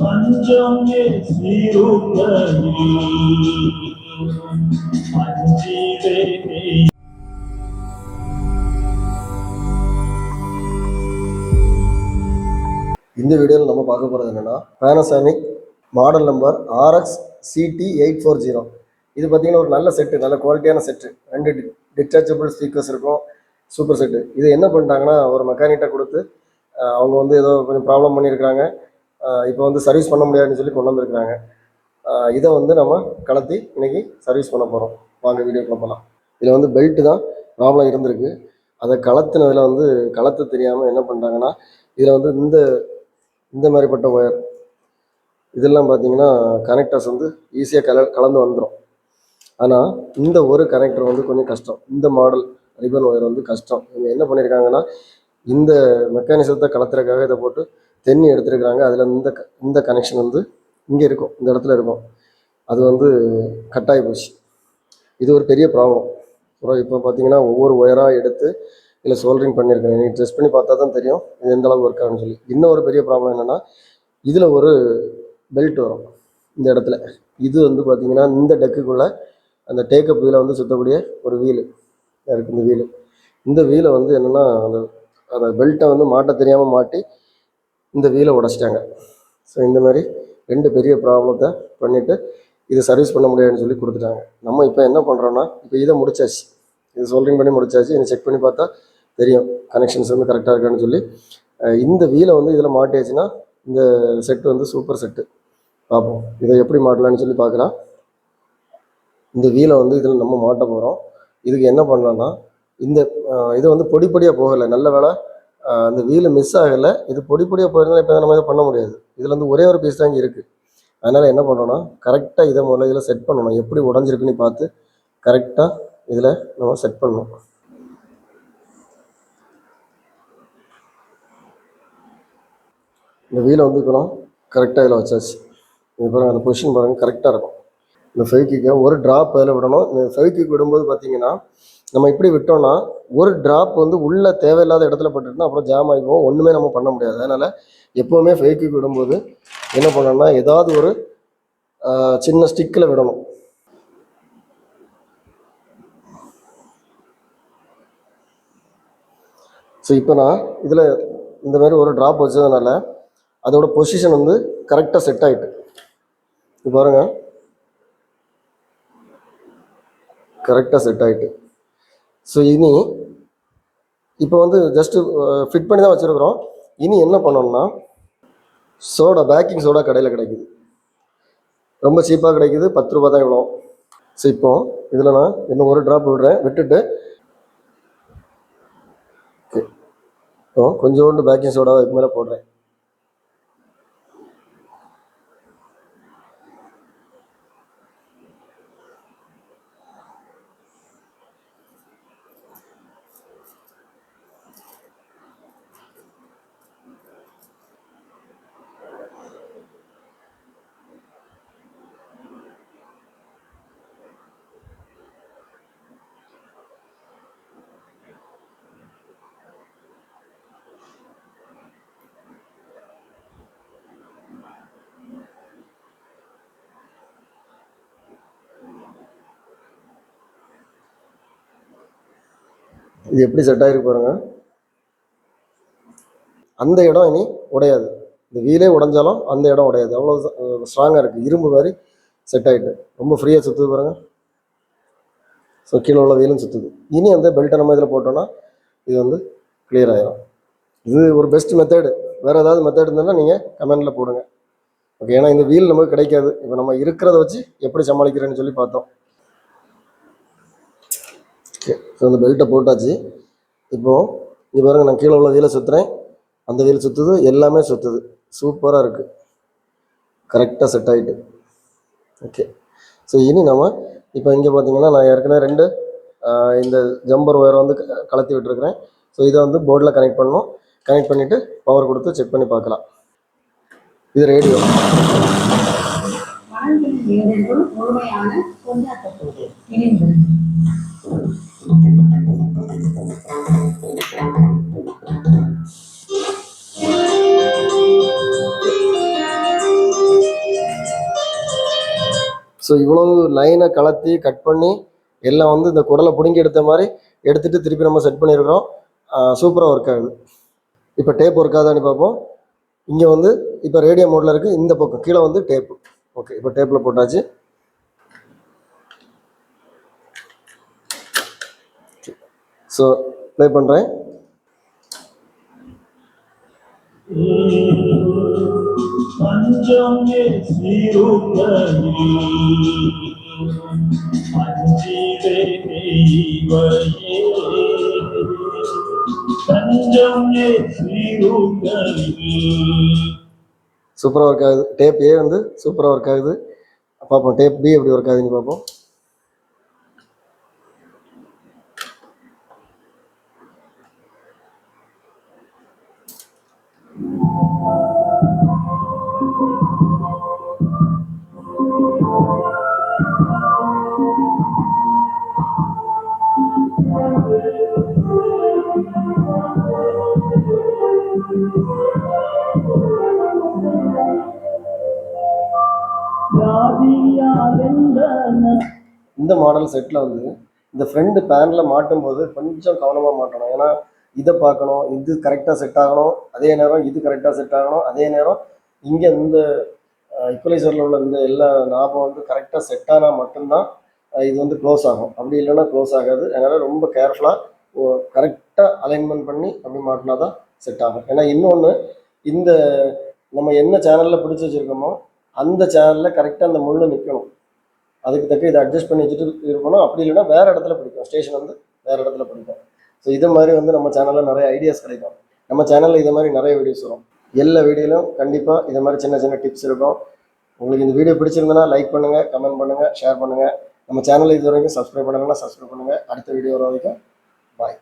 பஞ்சம் அஞ்சிவே. இந்த வீடியோவில் நம்ம பார்க்க போகிறது என்னென்னா பேனசானிக் மாடல் நம்பர் RX-CT840. இது பார்த்திங்கன்னா ஒரு நல்ல செட்டு, நல்ல குவாலிட்டியான செட்டு. 2 டிட்டாச்சபிள் ஸ்பீக்கர்ஸ் இருக்கும், சூப்பர் செட்டு. இது என்ன பண்ணிட்டாங்கன்னா ஒரு மெக்கானிக்கிட்ட கொடுத்து அவங்க வந்து ஏதோ கொஞ்சம் ப்ராப்ளம் பண்ணியிருக்கிறாங்க. இப்போ வந்து சர்வீஸ் பண்ண முடியாதுன்னு சொல்லி கொண்டு வந்திருக்கிறாங்க. இதை வந்து நம்ம கலத்தி இன்றைக்கி சர்வீஸ் பண்ண போகிறோம். வாங்க வீடியோக்குள்ள போகலாம். இதில் வந்து பெல்ட்டு தான் ப்ராப்ளம் இருந்திருக்கு. அதை கலத்தினதில் வந்து கலத்து தெரியாமல் என்ன பண்ணிட்டாங்கன்னா இதில் வந்து இந்த மாதிரிப்பட்ட ஒயர் இதெல்லாம் பார்த்தீங்கன்னா கனெக்டர்ஸ் வந்து ஈஸியாக கலந்து வந்துடும். ஆனால் இந்த ஒரு கனெக்டர் வந்து கொஞ்சம் கஷ்டம். இந்த மாடல் ரிபன் ஒயர் வந்து கஷ்டம். இவங்க என்ன பண்ணியிருக்காங்கன்னா இந்த மெக்கானிசத்தை கலத்துறதுக்காக இதை போட்டு தென்னி எடுத்துருக்குறாங்க. அதில் இந்த கனெக்ஷன் வந்து இங்கே இருக்கும், இந்த இடத்துல இருக்கும். அது வந்து கட்டாகி போச்சு. இது ஒரு பெரிய ப்ராப்ளம். அப்புறம் இப்போ பார்த்தீங்கன்னா ஒவ்வொரு ஒயராக எடுத்து இதில் சோல்டரிங் பண்ணியிருக்கேன். நீங்கள் டெஸ்ட் பண்ணி பார்த்தா தான் தெரியும் இது எந்த அளவுக்கு ஒர்க் ஆகுன்னு சொல்லி. இன்னும் ஒரு பெரிய ப்ராப்ளம் என்னென்னா இதில் ஒரு பெல்ட் வரும் இந்த இடத்துல. இது வந்து பார்த்திங்கன்னா இந்த டெக்குக்குள்ளே அந்த டேக்கப் இதில் வந்து சுற்றக்கூடிய ஒரு வீலு இருக்குது. இந்த வீலை வந்து என்னென்னா அந்த பெல்ட்டை வந்து மாட்ட தெரியாமல் மாட்டி இந்த வீலை உடச்சிட்டாங்க. ஸோ இந்த மாதிரி 2 பெரிய ப்ராப்ளத்தை பண்ணிவிட்டு இது சர்வீஸ் பண்ண முடியாதுன்னு சொல்லி கொடுத்துட்டாங்க. நம்ம இப்போ என்ன பண்ணுறோன்னா இப்போ இதை முடிச்சாச்சு, இது சோல்டரிங் பண்ணி முடிச்சாச்சு. இதை செக் பண்ணி பார்த்தா தெரியும் கனெக்ஷன்ஸ் வந்து கரெக்டாக இருக்கான்னு சொல்லி. இந்த வீலை வந்து இதில் மாட்டியாச்சுன்னா இந்த செட்டு வந்து சூப்பர் செட்டு. பார்ப்போம் இதை எப்படி மாட்டலான்னு சொல்லி பார்க்கலாம். இந்த வீலை வந்து இதில் நம்ம மாட்ட போகிறோம். இதுக்கு என்ன பண்ணலான்னா இது வந்து பொடிப்பொடியாக போகலை, நல்ல வேலை அந்த வீலு மிஸ் ஆகலை. இது பொடிப்பொடியாக போயிருந்தால் இப்போ நம்ம இதை பண்ண முடியாது. இதில் வந்து ஒரே ஒரு பீஸ் தான் இங்கே இருக்குது. அதனால் என்ன பண்ணுறோன்னா கரெக்டாக இதை முதல்ல இதில் செட் பண்ணணும். எப்படி உடஞ்சிருக்குன்னு பார்த்து கரெக்டாக இதில் நம்ம செட் பண்ணணும். இந்த வீலை வந்து இப்போ கரெக்டாக இதில் வச்சாச்சு. இப்போ அந்த பொசிஷன் பாருங்கள் கரெக்டாக இருக்கும். இந்த ஃபெவிக்விக்கை ஒரு ட்ராப் அதில் விடணும். இந்த ஃபெவிக்விக் விடும்போது பார்த்தீங்கன்னா நம்ம இப்படி விட்டோம்னா ஒரு ட்ராப் வந்து உள்ளே தேவையில்லாத இடத்துல பட்டுட்டுனா அப்புறம் ஜாம் ஆகிப்போம், ஒன்றுமே நம்ம பண்ண முடியாது. அதனால் எப்போவுமே ஃபெவிக்விக் விடும்போது என்ன பண்ணணும்னா ஏதாவது ஒரு சின்ன ஸ்டிக்கில் விடணும். ஸோ இப்போ நான் இதில் இந்த மாதிரி ஒரு ட்ராப் வச்சதுனால அதோட பொசிஷன் வந்து கரெக்டாக செட் ஆகிட்டு. இப்போ பாருங்கள் கரெக்டாக செட் ஆகிட்டு. ஸோ இனி இப்போ வந்து ஜஸ்ட்டு ஃபிட் பண்ணி தான் வச்சுருக்குறோம். இனி என்ன பண்ணோம்னா சோடா, பேக்கிங் சோடா கடையில் கிடைக்குது, ரொம்ப சீப்பாக கிடைக்குது, 10 ரூபா தான் இவ்வளோ. ஸோ இப்போ இதில் நான் இன்னும் ஒரு ட்ராப் விடுறேன், விட்டுட்டு இப்போ கொஞ்சோண்டு பேக்கிங் சோடா இதுக்கு மேலே போடுறேன். இது எப்படி செட் ஆகிருக்கு பாருங்கள். அந்த இடம் இனி உடையாது. இந்த வீலே உடைஞ்சாலும் அந்த இடம் உடையாது, அவ்வளோ ஸ்ட்ராங்காக இருக்குது. இரும்பு மாதிரி செட் ஆகிட்டு ரொம்ப ஃப்ரீயாக சுற்றுது பாருங்கள். ஸோ கீழே உள்ள வீலும் சுற்றுது. இனி அந்த பெல்ட்டை நம்ம இதில் போட்டோன்னா இது வந்து கிளியர் ஆகிடும். இது ஒரு பெஸ்ட் மெத்தடு. வேறு ஏதாவது மெத்தட் இருந்ததுன்னா நீங்கள் கமெண்டில் போடுங்க. ஓகே, ஏன்னா இந்த வீல் நமக்கு கிடைக்காது. இப்போ நம்ம இருக்கிறத வச்சு எப்படி சமாளிக்கிறேன்னு சொல்லி பார்த்தோம். ஓகே, ஸோ அந்த பெல்ட்டை போட்டாச்சு. இப்போது இது பாருங்கள், நான் கீழே உள்ள வீலை சுற்றுறேன், அந்த வீல் சுற்றுது, எல்லாமே சுற்றுது, சூப்பராக இருக்குது, கரெக்டாக செட் ஆகிட்டு. ஓகே, ஸோ இனி நம்ம இப்போ இங்கே பார்த்தீங்கன்னா நான் ஏற்கனவே 2 இந்த ஜம்பர் ஒயரை வந்து கலத்தி விட்டுருக்குறேன். ஸோ இதை வந்து போர்டில் கனெக்ட் பண்ணணும். கனெக்ட் பண்ணிவிட்டு பவர் கொடுத்து செக் பண்ணி பார்க்கலாம். இது ரேடியோ. முழுமையான கொண்டாட்டத்தோடு இணைந்து ஸோ இவ்வளவு லைனை கலத்தி கட் பண்ணி எல்லாம் வந்து இந்த குடலை பிடுங்கி எடுத்த மாதிரி எடுத்துகிட்டு திருப்பி நம்ம செட் பண்ணியிருக்கிறோம். சூப்பராக ஒர்க் ஆகுது. இப்போ டேப் ஒர்க் ஆகுதான்னு பார்ப்போம். இங்கே வந்து இப்போ ரேடியோ மோடில் இருக்குது, இந்த பக்கம் கீழே வந்து டேப்பு. ஓகே, இப்போ டேப்பில் போட்டாச்சு. ஸோ ப்ளே பண்ணுறேன். சூப்பராக ஒர்க் ஆகுது. டேப் ஏ வந்து சூப்பராக ஒர்க் ஆகுது. பார்ப்போம் டேப் பி எப்படி ஒர்க் ஆகுதுன்னு பார்ப்போம். இந்த மாடல் செட்டில் வந்து இந்த ஃப்ரண்ட் பேனில் மாட்டும் போது கொஞ்சம் கவனமாக மாட்டணும். ஏன்னா இதை பார்க்கணும், இது கரெக்டாக செட் ஆகணும், அதே நேரம் இது கரெக்டாக செட் ஆகணும், அதே நேரம் இங்கே இந்த ஈக்குவலைசரில் உள்ள இந்த எல்லா நாபம் வந்து கரெக்டாக செட் ஆனால் மட்டும்தான் இது வந்து க்ளோஸ் ஆகும். அப்படி இல்லைன்னா க்ளோஸ் ஆகாது. அதனால் ரொம்ப கேர்ஃபுல்லாக கரெக்டாக அலைன்மெண்ட் பண்ணி அப்படி மாட்டினா தான் செட் ஆகும். ஏன்னா இன்னொன்று, இந்த நம்ம என்ன சேனலில் பிடிச்சி வச்சுருக்கோமோ அந்த சேனலில் கரெக்டாக அந்த முள்ளு நிற்கணும். அதுக்கு தக்க இதை அட்ஜஸ்ட் பண்ணி வச்சுட்டு இருக்கணும். அப்படி இல்லைன்னா வேறு இடத்துல பிடிக்கும், ஸ்டேஷன் வந்து வேறு இடத்துல பிடிக்கும். ஸோ இது மாதிரி வந்து நம்ம சேனலில் நிறைய ஐடியாஸ் கிடைக்கும். நம்ம சேனலில் இது மாதிரி நிறைய வீடியோஸ் வரும். எல்லா வீடியோலையும் கண்டிப்பாக இது மாதிரி சின்ன சின்ன டிப்ஸ் இருக்கும். உங்களுக்கு இந்த வீடியோ பிடிச்சிருந்தனா லைக் பண்ணுங்கள், கமெண்ட் பண்ணுங்கள், ஷேர் பண்ணுங்கள். நம்ம சேனலில் இது வரைக்கும் சப்ஸ்கிரைப் பண்ணுங்கன்னா சப்ஸ்கிரைப் பண்ணுங்கள். அடுத்த வீடியோ வர வரைக்கும் பாய்.